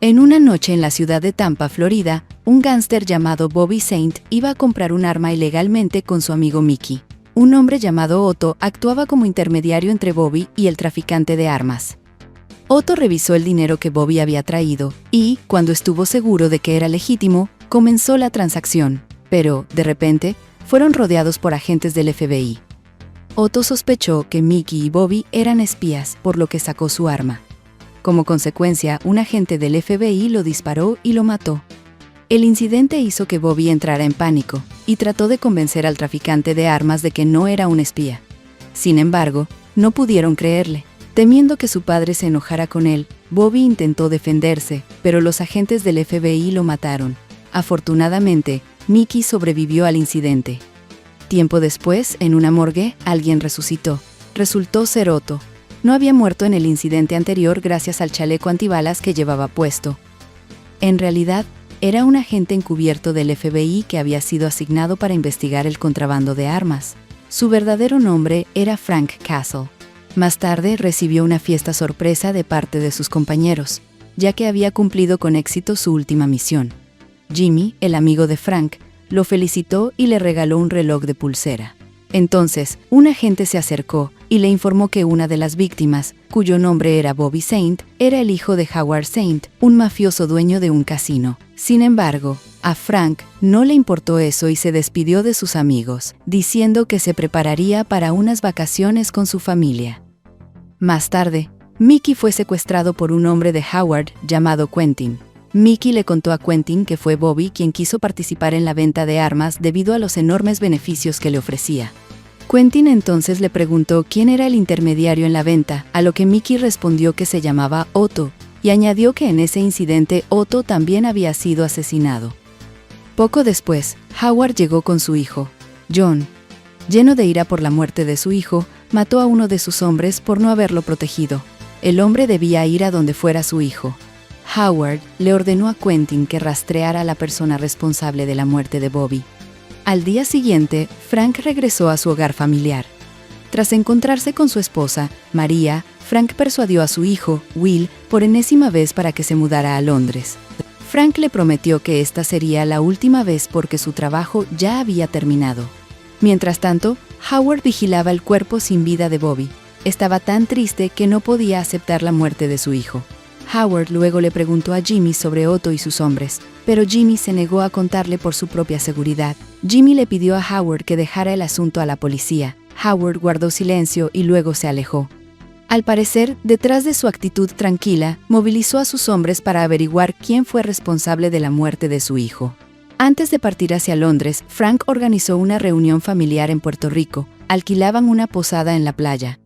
En una noche en la ciudad de Tampa, Florida, un gángster llamado Bobby Saint iba a comprar un arma ilegalmente con su amigo Mickey. Un hombre llamado Otto actuaba como intermediario entre Bobby y el traficante de armas. Otto revisó el dinero que Bobby había traído y, cuando estuvo seguro de que era legítimo, comenzó la transacción. Pero, de repente, fueron rodeados por agentes del FBI. Otto sospechó que Mickey y Bobby eran espías, por lo que sacó su arma. Como consecuencia, un agente del FBI lo disparó y lo mató. El incidente hizo que Bobby entrara en pánico y trató de convencer al traficante de armas de que no era un espía. Sin embargo, no pudieron creerle. Temiendo que su padre se enojara con él, Bobby intentó defenderse, pero los agentes del FBI lo mataron. Afortunadamente, Mickey sobrevivió al incidente. Tiempo después, en una morgue, alguien resucitó. Resultó ser Otto. No había muerto en el incidente anterior gracias al chaleco antibalas que llevaba puesto. En realidad, era un agente encubierto del FBI que había sido asignado para investigar el contrabando de armas. Su verdadero nombre era Frank Castle. Más tarde recibió una fiesta sorpresa de parte de sus compañeros, ya que había cumplido con éxito su última misión. Jimmy, el amigo de Frank, lo felicitó y le regaló un reloj de pulsera. Entonces, un agente se acercó y le informó que una de las víctimas, cuyo nombre era Bobby Saint, era el hijo de Howard Saint, un mafioso dueño de un casino. Sin embargo, a Frank no le importó eso y se despidió de sus amigos, diciendo que se prepararía para unas vacaciones con su familia. Más tarde, Mickey fue secuestrado por un hombre de Howard llamado Quentin. Mickey le contó a Quentin que fue Bobby quien quiso participar en la venta de armas debido a los enormes beneficios que le ofrecía. Quentin entonces le preguntó quién era el intermediario en la venta, a lo que Mickey respondió que se llamaba Otto, y añadió que en ese incidente Otto también había sido asesinado. Poco después, Howard llegó con su hijo, John. Lleno de ira por la muerte de su hijo, mató a uno de sus hombres por no haberlo protegido. El hombre debía ir a donde fuera su hijo. Howard le ordenó a Quentin que rastreara a la persona responsable de la muerte de Bobby. Al día siguiente, Frank regresó a su hogar familiar. Tras encontrarse con su esposa, María, Frank persuadió a su hijo, Will, por enésima vez para que se mudara a Londres. Frank le prometió que esta sería la última vez porque su trabajo ya había terminado. Mientras tanto, Howard vigilaba el cuerpo sin vida de Bobby. Estaba tan triste que no podía aceptar la muerte de su hijo. Howard luego le preguntó a Jimmy sobre Otto y sus hombres, pero Jimmy se negó a contarle por su propia seguridad. Jimmy le pidió a Howard que dejara el asunto a la policía. Howard guardó silencio y luego se alejó. Al parecer, detrás de su actitud tranquila, movilizó a sus hombres para averiguar quién fue responsable de la muerte de su hijo. Antes de partir hacia Londres, Frank organizó una reunión familiar en Puerto Rico. Alquilaban una posada en la playa.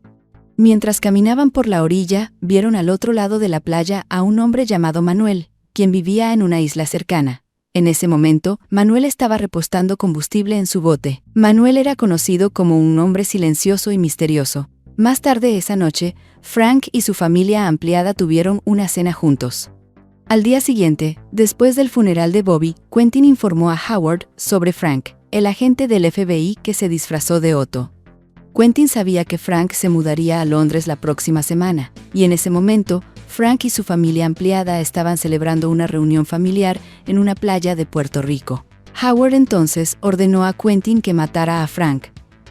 Mientras caminaban por la orilla, vieron al otro lado de la playa a un hombre llamado Manuel, quien vivía en una isla cercana. En ese momento, Manuel estaba repostando combustible en su bote. Manuel era conocido como un hombre silencioso y misterioso. Más tarde esa noche, Frank y su familia ampliada tuvieron una cena juntos. Al día siguiente, después del funeral de Bobby, Quentin informó a Howard sobre Frank, el agente del FBI que se disfrazó de Otto. Quentin sabía que Frank se mudaría a Londres la próxima semana, y en ese momento, Frank y su familia ampliada estaban celebrando una reunión familiar en una playa de Puerto Rico. Howard entonces ordenó a Quentin que matara a Frank,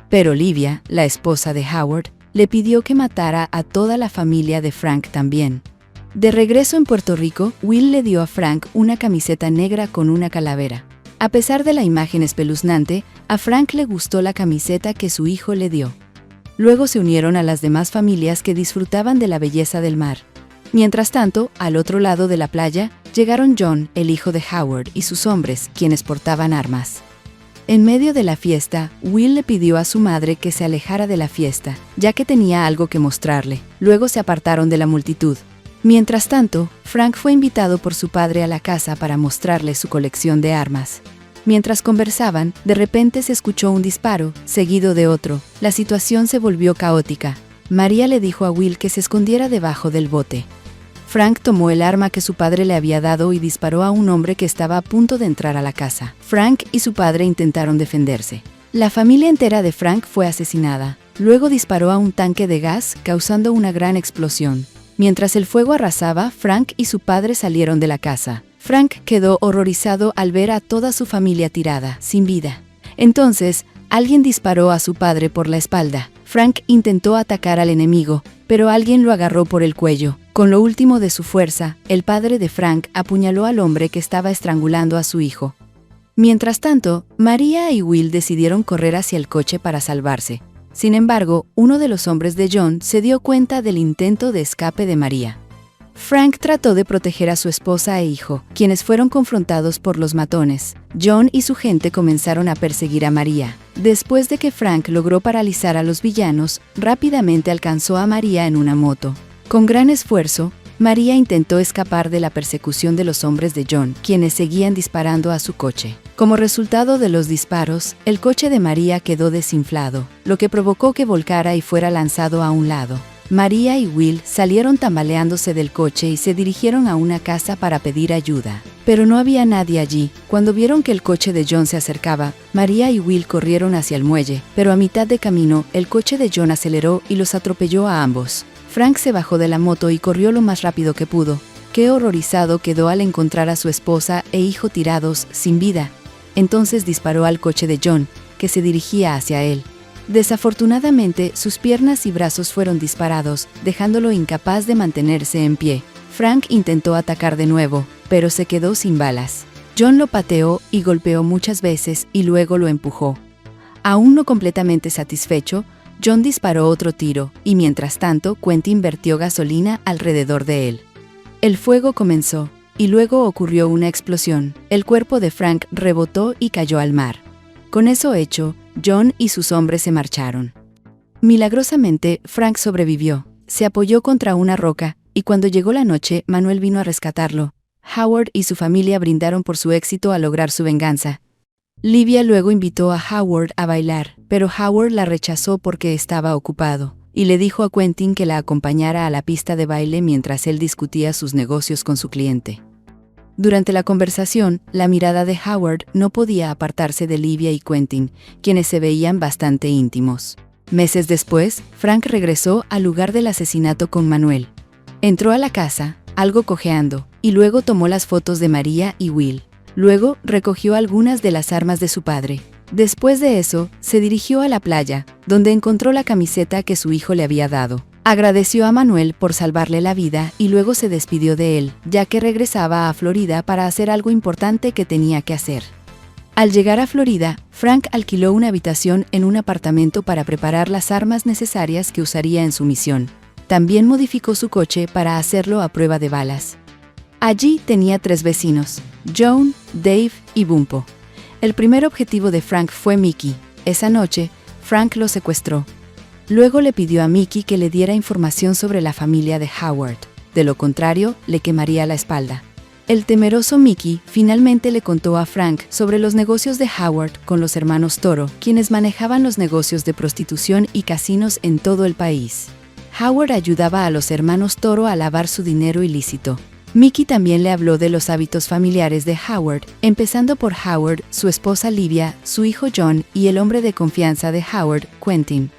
pero Olivia, la esposa de Howard, le pidió que matara a toda la familia de Frank también. De regreso en Puerto Rico, Will le dio a Frank una camiseta negra con una calavera. A pesar de la imagen espeluznante, a Frank le gustó la camiseta que su hijo le dio. Luego se unieron a las demás familias que disfrutaban de la belleza del mar. Mientras tanto, al otro lado de la playa, llegaron John, el hijo de Howard, y sus hombres, quienes portaban armas. En medio de la fiesta, Will le pidió a su madre que se alejara de la fiesta, ya que tenía algo que mostrarle. Luego se apartaron de la multitud. Mientras tanto, Frank fue invitado por su padre a la casa para mostrarle su colección de armas. Mientras conversaban, de repente se escuchó un disparo, seguido de otro. La situación se volvió caótica. María le dijo a Will que se escondiera debajo del bote. Frank tomó el arma que su padre le había dado y disparó a un hombre que estaba a punto de entrar a la casa. Frank y su padre intentaron defenderse. La familia entera de Frank fue asesinada. Luego disparó a un tanque de gas, causando una gran explosión. Mientras el fuego arrasaba, Frank y su padre salieron de la casa. Frank quedó horrorizado al ver a toda su familia tirada, sin vida. Entonces, alguien disparó a su padre por la espalda. Frank intentó atacar al enemigo, pero alguien lo agarró por el cuello. Con lo último de su fuerza, el padre de Frank apuñaló al hombre que estaba estrangulando a su hijo. Mientras tanto, María y Will decidieron correr hacia el coche para salvarse. Sin embargo, uno de los hombres de John se dio cuenta del intento de escape de María. Frank trató de proteger a su esposa e hijo, quienes fueron confrontados por los matones. John y su gente comenzaron a perseguir a María. Después de que Frank logró paralizar a los villanos, rápidamente alcanzó a María en una moto. Con gran esfuerzo, María intentó escapar de la persecución de los hombres de John, quienes seguían disparando a su coche. Como resultado de los disparos, el coche de María quedó desinflado, lo que provocó que volcara y fuera lanzado a un lado. María y Will salieron tambaleándose del coche y se dirigieron a una casa para pedir ayuda. Pero no había nadie allí. Cuando vieron que el coche de John se acercaba, María y Will corrieron hacia el muelle, pero a mitad de camino, el coche de John aceleró y los atropelló a ambos. Frank se bajó de la moto y corrió lo más rápido que pudo. Qué horrorizado quedó al encontrar a su esposa e hijo tirados, sin vida. Entonces disparó al coche de John, que se dirigía hacia él. Desafortunadamente, sus piernas y brazos fueron disparados, dejándolo incapaz de mantenerse en pie. Frank intentó atacar de nuevo, pero se quedó sin balas. John lo pateó y golpeó muchas veces y luego lo empujó. Aún no completamente satisfecho, John disparó otro tiro y mientras tanto Quentin vertió gasolina alrededor de él. El fuego comenzó y luego ocurrió una explosión. El cuerpo de Frank rebotó y cayó al mar. Con eso hecho, John y sus hombres se marcharon. Milagrosamente, Frank sobrevivió. Se apoyó contra una roca, y cuando llegó la noche, Manuel vino a rescatarlo. Howard y su familia brindaron por su éxito al lograr su venganza. Livia luego invitó a Howard a bailar, pero Howard la rechazó porque estaba ocupado, y le dijo a Quentin que la acompañara a la pista de baile mientras él discutía sus negocios con su cliente. Durante la conversación, la mirada de Howard no podía apartarse de Livia y Quentin, quienes se veían bastante íntimos. Meses después, Frank regresó al lugar del asesinato con Manuel. Entró a la casa, algo cojeando, y luego tomó las fotos de María y Will. Luego, recogió algunas de las armas de su padre. Después de eso, se dirigió a la playa, donde encontró la camiseta que su hijo le había dado. Agradeció a Manuel por salvarle la vida y luego se despidió de él, ya que regresaba a Florida para hacer algo importante que tenía que hacer. Al llegar a Florida, Frank alquiló una habitación en un apartamento para preparar las armas necesarias que usaría en su misión. También modificó su coche para hacerlo a prueba de balas. Allí tenía 3 vecinos, Joan, Dave y Bumpo. El primer objetivo de Frank fue Mickey. Esa noche, Frank lo secuestró. Luego le pidió a Mickey que le diera información sobre la familia de Howard. De lo contrario, le quemaría la espalda. El temeroso Mickey finalmente le contó a Frank sobre los negocios de Howard con los hermanos Toro, quienes manejaban los negocios de prostitución y casinos en todo el país. Howard ayudaba a los hermanos Toro a lavar su dinero ilícito. Mickey también le habló de los hábitos familiares de Howard, empezando por Howard, su esposa Livia, su hijo John y el hombre de confianza de Howard, Quentin.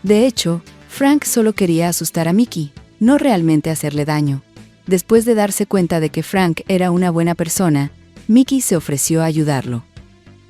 De hecho, Frank solo quería asustar a Mickey, no realmente hacerle daño. Después de darse cuenta de que Frank era una buena persona, Mickey se ofreció a ayudarlo.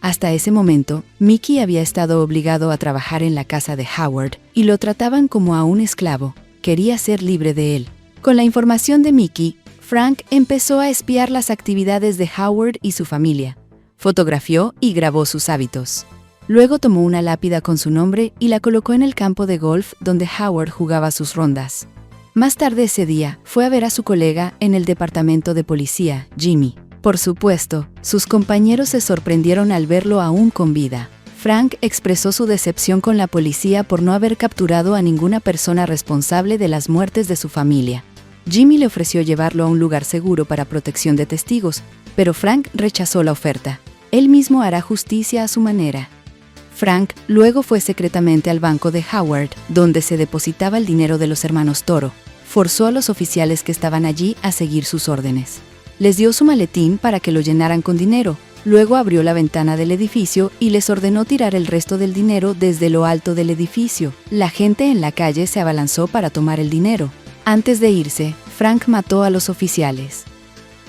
Hasta ese momento, Mickey había estado obligado a trabajar en la casa de Howard y lo trataban como a un esclavo. Quería ser libre de él. Con la información de Mickey, Frank empezó a espiar las actividades de Howard y su familia. Fotografió y grabó sus hábitos. Luego tomó una lápida con su nombre y la colocó en el campo de golf donde Howard jugaba sus rondas. Más tarde ese día, fue a ver a su colega en el departamento de policía, Jimmy. Por supuesto, sus compañeros se sorprendieron al verlo aún con vida. Frank expresó su decepción con la policía por no haber capturado a ninguna persona responsable de las muertes de su familia. Jimmy le ofreció llevarlo a un lugar seguro para protección de testigos, pero Frank rechazó la oferta. Él mismo hará justicia a su manera. Frank luego fue secretamente al banco de Howard, donde se depositaba el dinero de los hermanos Toro. Forzó a los oficiales que estaban allí a seguir sus órdenes. Les dio su maletín para que lo llenaran con dinero. Luego abrió la ventana del edificio y les ordenó tirar el resto del dinero desde lo alto del edificio. La gente en la calle se abalanzó para tomar el dinero. Antes de irse, Frank mató a los oficiales.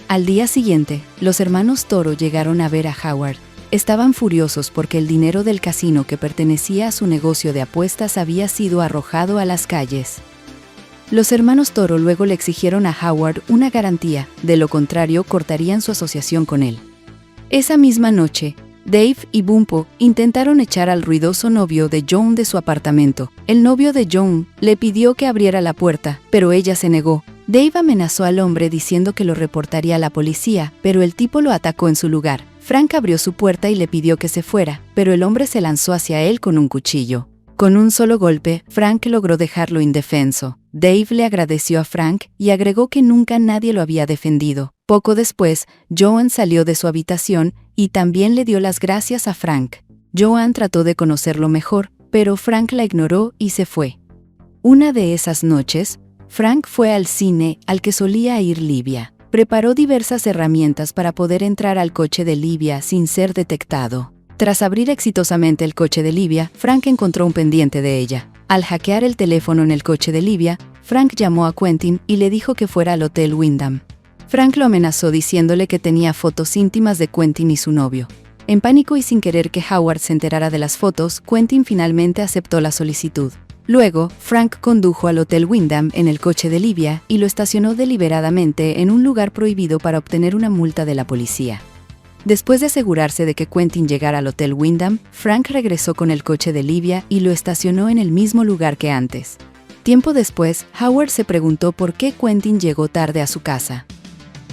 Al día siguiente, los hermanos Toro llegaron a ver a Howard. Estaban furiosos porque el dinero del casino que pertenecía a su negocio de apuestas había sido arrojado a las calles. Los hermanos Toro luego le exigieron a Howard una garantía, de lo contrario cortarían su asociación con él. Esa misma noche, Dave y Bumpo intentaron echar al ruidoso novio de Joan de su apartamento. El novio de Joan le pidió que abriera la puerta, pero ella se negó. Dave amenazó al hombre diciendo que lo reportaría a la policía, pero el tipo lo atacó en su lugar. Frank abrió su puerta y le pidió que se fuera, pero el hombre se lanzó hacia él con un cuchillo. Con un solo golpe, Frank logró dejarlo indefenso. Dave le agradeció a Frank y agregó que nunca nadie lo había defendido. Poco después, Joan salió de su habitación y también le dio las gracias a Frank. Joan trató de conocerlo mejor, pero Frank la ignoró y se fue. Una de esas noches, Frank fue al cine al que solía ir Livia. Preparó diversas herramientas para poder entrar al coche de Livia sin ser detectado. Tras abrir exitosamente el coche de Livia, Frank encontró un pendiente de ella. Al hackear el teléfono en el coche de Livia, Frank llamó a Quentin y le dijo que fuera al Hotel Wyndham. Frank lo amenazó diciéndole que tenía fotos íntimas de Quentin y su novio. En pánico y sin querer que Howard se enterara de las fotos, Quentin finalmente aceptó la solicitud. Luego, Frank condujo al Hotel Wyndham en el coche de Livia y lo estacionó deliberadamente en un lugar prohibido para obtener una multa de la policía. Después de asegurarse de que Quentin llegara al Hotel Wyndham, Frank regresó con el coche de Livia y lo estacionó en el mismo lugar que antes. Tiempo después, Howard se preguntó por qué Quentin llegó tarde a su casa.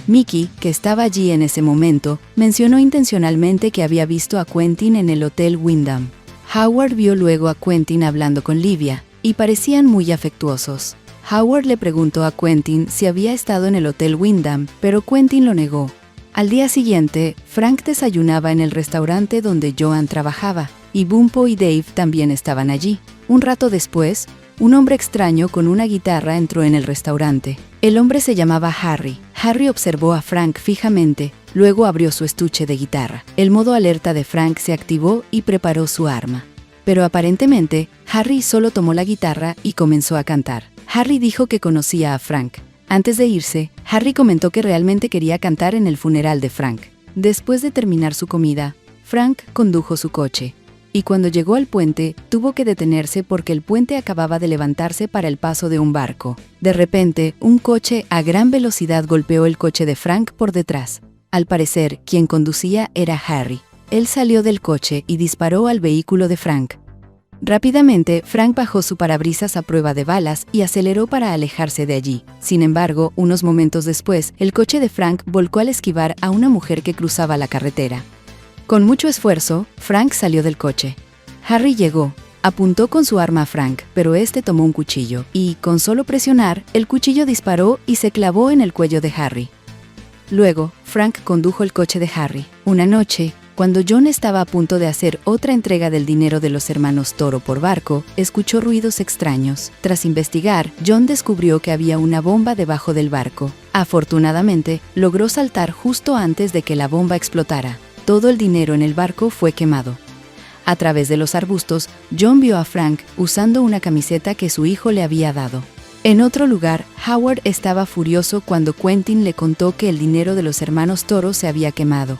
Mickey, que estaba allí en ese momento, mencionó intencionalmente que había visto a Quentin en el Hotel Wyndham. Howard vio luego a Quentin hablando con Livia, y parecían muy afectuosos. Howard le preguntó a Quentin si había estado en el Hotel Wyndham, pero Quentin lo negó. Al día siguiente, Frank desayunaba en el restaurante donde Joan trabajaba, y Bumpo y Dave también estaban allí. Un rato después, un hombre extraño con una guitarra entró en el restaurante. El hombre se llamaba Harry. Harry observó a Frank fijamente, luego abrió su estuche de guitarra. El modo alerta de Frank se activó y preparó su arma. Pero aparentemente, Harry solo tomó la guitarra y comenzó a cantar. Harry dijo que conocía a Frank. Antes de irse, Harry comentó que realmente quería cantar en el funeral de Frank. Después de terminar su comida, Frank condujo su coche. Y cuando llegó al puente, tuvo que detenerse porque el puente acababa de levantarse para el paso de un barco. De repente, un coche a gran velocidad golpeó el coche de Frank por detrás. Al parecer, quien conducía era Harry. Él salió del coche y disparó al vehículo de Frank. Rápidamente, Frank bajó su parabrisas a prueba de balas y aceleró para alejarse de allí. Sin embargo, unos momentos después, el coche de Frank volcó al esquivar a una mujer que cruzaba la carretera. Con mucho esfuerzo, Frank salió del coche. Harry llegó, apuntó con su arma a Frank, pero este tomó un cuchillo y, con solo presionar, el cuchillo disparó y se clavó en el cuello de Harry. Luego, Frank condujo el coche de Harry. Una noche, cuando John estaba a punto de hacer otra entrega del dinero de los hermanos Toro por barco, escuchó ruidos extraños. Tras investigar, John descubrió que había una bomba debajo del barco. Afortunadamente, logró saltar justo antes de que la bomba explotara. Todo el dinero en el barco fue quemado. A través de los arbustos, John vio a Frank usando una camiseta que su hijo le había dado. En otro lugar, Howard estaba furioso cuando Quentin le contó que el dinero de los hermanos Toro se había quemado.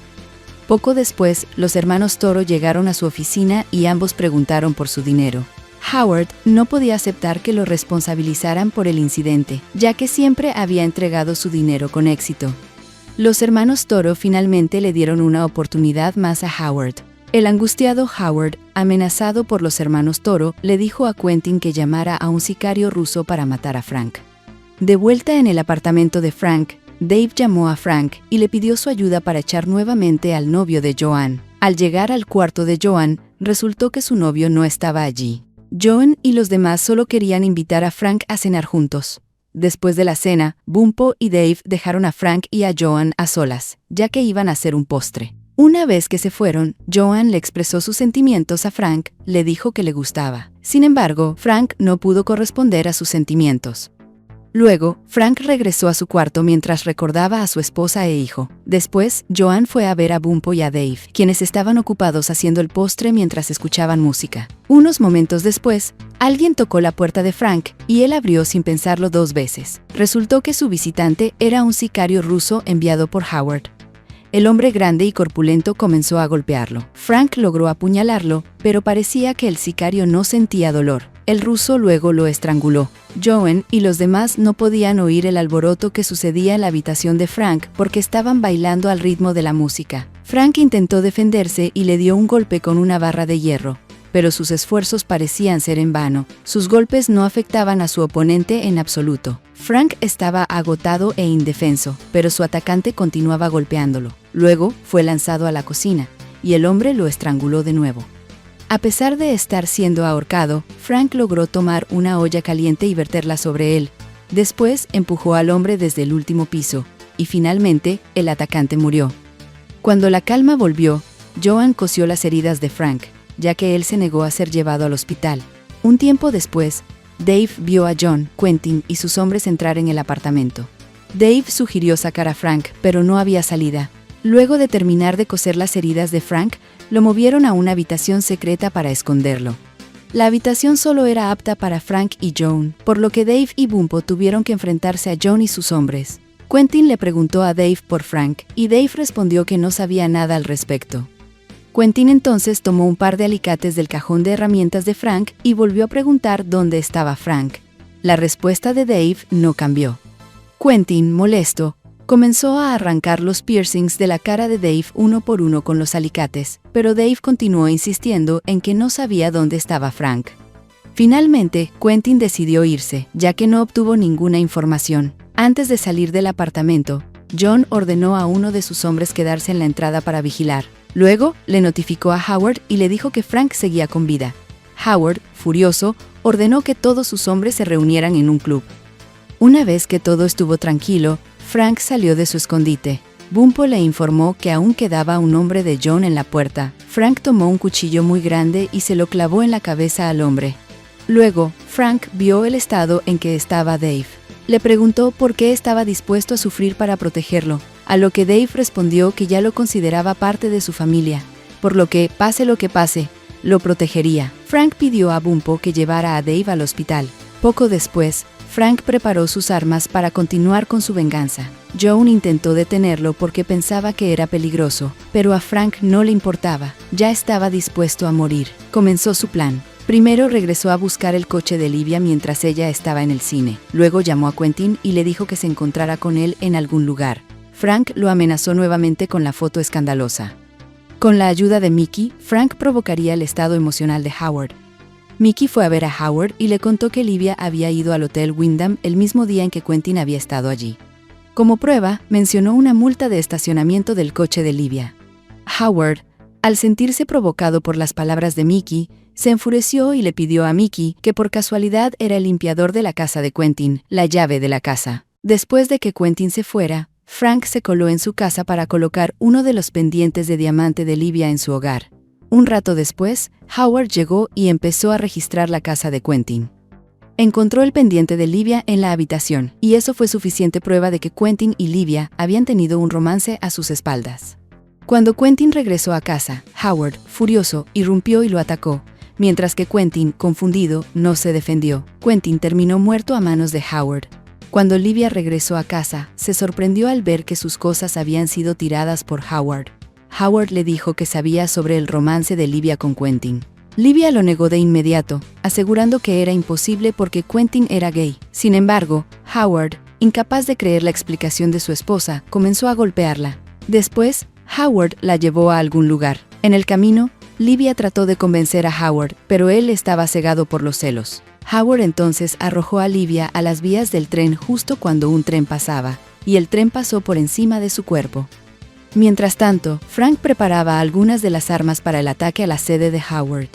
Poco después, los hermanos Toro llegaron a su oficina y ambos preguntaron por su dinero. Howard no podía aceptar que lo responsabilizaran por el incidente, ya que siempre había entregado su dinero con éxito. Los hermanos Toro finalmente le dieron una oportunidad más a Howard. El angustiado Howard, amenazado por los hermanos Toro, le dijo a Quentin que llamara a un sicario ruso para matar a Frank. De vuelta en el apartamento de Frank, Dave llamó a Frank y le pidió su ayuda para echar nuevamente al novio de Joan. Al llegar al cuarto de Joan, resultó que su novio no estaba allí. Joan y los demás solo querían invitar a Frank a cenar juntos. Después de la cena, Bumpo y Dave dejaron a Frank y a Joan a solas, ya que iban a hacer un postre. Una vez que se fueron, Joan le expresó sus sentimientos a Frank, le dijo que le gustaba. Sin embargo, Frank no pudo corresponder a sus sentimientos. Luego, Frank regresó a su cuarto mientras recordaba a su esposa e hijo. Después, Joan fue a ver a Bumpo y a Dave, quienes estaban ocupados haciendo el postre mientras escuchaban música. Unos momentos después, alguien tocó la puerta de Frank y él abrió sin pensarlo 2 veces. Resultó que su visitante era un sicario ruso enviado por Howard. El hombre grande y corpulento comenzó a golpearlo. Frank logró apuñalarlo, pero parecía que el sicario no sentía dolor. El ruso luego lo estranguló. Joan y los demás no podían oír el alboroto que sucedía en la habitación de Frank porque estaban bailando al ritmo de la música. Frank intentó defenderse y le dio un golpe con una barra de hierro, pero sus esfuerzos parecían ser en vano. Sus golpes no afectaban a su oponente en absoluto. Frank estaba agotado e indefenso, pero su atacante continuaba golpeándolo. Luego fue lanzado a la cocina, y el hombre lo estranguló de nuevo. A pesar de estar siendo ahorcado, Frank logró tomar una olla caliente y verterla sobre él. Después empujó al hombre desde el último piso, y finalmente el atacante murió. Cuando la calma volvió, Joan cosió las heridas de Frank, ya que él se negó a ser llevado al hospital. Un tiempo después, Dave vio a John, Quentin y sus hombres entrar en el apartamento. Dave sugirió sacar a Frank, pero no había salida. Luego de terminar de coser las heridas de Frank, lo movieron a una habitación secreta para esconderlo. La habitación solo era apta para Frank y Joan, por lo que Dave y Bumpo tuvieron que enfrentarse a John y sus hombres. Quentin le preguntó a Dave por Frank, y Dave respondió que no sabía nada al respecto. Quentin entonces tomó un par de alicates del cajón de herramientas de Frank y volvió a preguntar dónde estaba Frank. La respuesta de Dave no cambió. Quentin, molesto, comenzó a arrancar los piercings de la cara de Dave uno por uno con los alicates, pero Dave continuó insistiendo en que no sabía dónde estaba Frank. Finalmente, Quentin decidió irse, ya que no obtuvo ninguna información. Antes de salir del apartamento, John ordenó a uno de sus hombres quedarse en la entrada para vigilar. Luego, le notificó a Howard y le dijo que Frank seguía con vida. Howard, furioso, ordenó que todos sus hombres se reunieran en un club. Una vez que todo estuvo tranquilo, Frank salió de su escondite. Bumpo le informó que aún quedaba un hombre de John en la puerta. Frank tomó un cuchillo muy grande y se lo clavó en la cabeza al hombre. Luego, Frank vio el estado en que estaba Dave. Le preguntó por qué estaba dispuesto a sufrir para protegerlo, a lo que Dave respondió que ya lo consideraba parte de su familia, por lo que, pase lo que pase, lo protegería. Frank pidió a Bumpo que llevara a Dave al hospital. Poco después, Frank preparó sus armas para continuar con su venganza. Joan intentó detenerlo porque pensaba que era peligroso, pero a Frank no le importaba, ya estaba dispuesto a morir. Comenzó su plan. Primero regresó a buscar el coche de Livia mientras ella estaba en el cine. Luego llamó a Quentin y le dijo que se encontrara con él en algún lugar. Frank lo amenazó nuevamente con la foto escandalosa. Con la ayuda de Mickey, Frank provocaría el estado emocional de Howard. Mickey fue a ver a Howard y le contó que Livia había ido al Hotel Wyndham el mismo día en que Quentin había estado allí. Como prueba, mencionó una multa de estacionamiento del coche de Livia. Howard, al sentirse provocado por las palabras de Mickey, se enfureció y le pidió a Mickey, que por casualidad era el limpiador de la casa de Quentin, la llave de la casa. Después de que Quentin se fuera, Frank se coló en su casa para colocar uno de los pendientes de diamante de Livia en su hogar. Un rato después, Howard llegó y empezó a registrar la casa de Quentin. Encontró el pendiente de Livia en la habitación, y eso fue suficiente prueba de que Quentin y Livia habían tenido un romance a sus espaldas. Cuando Quentin regresó a casa, Howard, furioso, irrumpió y lo atacó, mientras que Quentin, confundido, no se defendió. Quentin terminó muerto a manos de Howard. Cuando Livia regresó a casa, se sorprendió al ver que sus cosas habían sido tiradas por Howard. Howard le dijo que sabía sobre el romance de Livia con Quentin. Livia lo negó de inmediato, asegurando que era imposible porque Quentin era gay. Sin embargo, Howard, incapaz de creer la explicación de su esposa, comenzó a golpearla. Después, Howard la llevó a algún lugar. En el camino, Livia trató de convencer a Howard, pero él estaba cegado por los celos. Howard entonces arrojó a Livia a las vías del tren justo cuando un tren pasaba, y el tren pasó por encima de su cuerpo. Mientras tanto, Frank preparaba algunas de las armas para el ataque a la sede de Howard.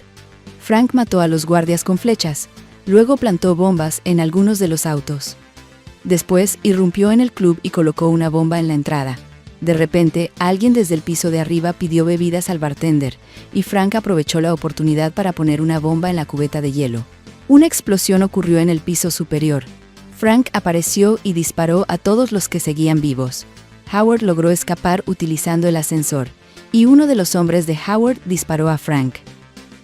Frank mató a los guardias con flechas, luego plantó bombas en algunos de los autos. Después, irrumpió en el club y colocó una bomba en la entrada. De repente, alguien desde el piso de arriba pidió bebidas al bartender, y Frank aprovechó la oportunidad para poner una bomba en la cubeta de hielo. Una explosión ocurrió en el piso superior. Frank apareció y disparó a todos los que seguían vivos. Howard logró escapar utilizando el ascensor, y uno de los hombres de Howard disparó a Frank.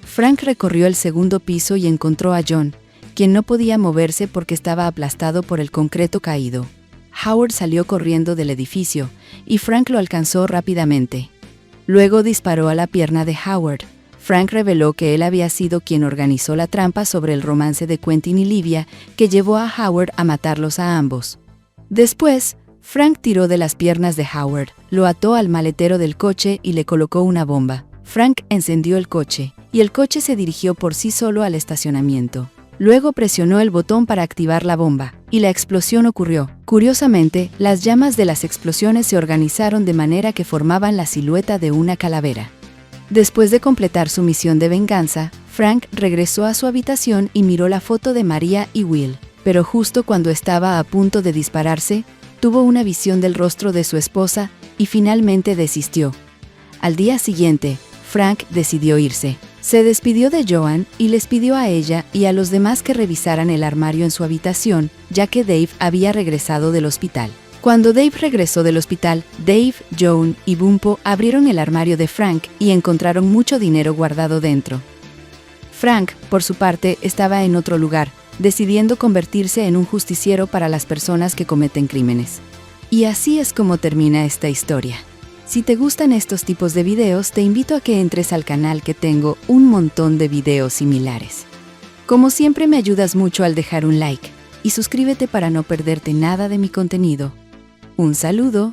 Frank recorrió el segundo piso y encontró a John, quien no podía moverse porque estaba aplastado por el concreto caído. Howard salió corriendo del edificio, y Frank lo alcanzó rápidamente. Luego disparó a la pierna de Howard. Frank reveló que él había sido quien organizó la trampa sobre el romance de Quentin y Livia, que llevó a Howard a matarlos a ambos. Después, Frank tiró de las piernas de Howard, lo ató al maletero del coche y le colocó una bomba. Frank encendió el coche, y el coche se dirigió por sí solo al estacionamiento. Luego presionó el botón para activar la bomba, y la explosión ocurrió. Curiosamente, las llamas de las explosiones se organizaron de manera que formaban la silueta de una calavera. Después de completar su misión de venganza, Frank regresó a su habitación y miró la foto de María y Will, pero justo cuando estaba a punto de dispararse, tuvo una visión del rostro de su esposa y finalmente desistió. Al día siguiente, Frank decidió irse. Se despidió de Joan y les pidió a ella y a los demás que revisaran el armario en su habitación, ya que Dave había regresado del hospital. Cuando Dave regresó del hospital, Dave, Joan y Bumpo abrieron el armario de Frank y encontraron mucho dinero guardado dentro. Frank, por su parte, estaba en otro lugar, decidiendo convertirse en un justiciero para las personas que cometen crímenes. Y así es como termina esta historia. Si te gustan estos tipos de videos, te invito a que entres al canal, que tengo un montón de videos similares. Como siempre, me ayudas mucho al dejar un like y suscríbete para no perderte nada de mi contenido. Un saludo.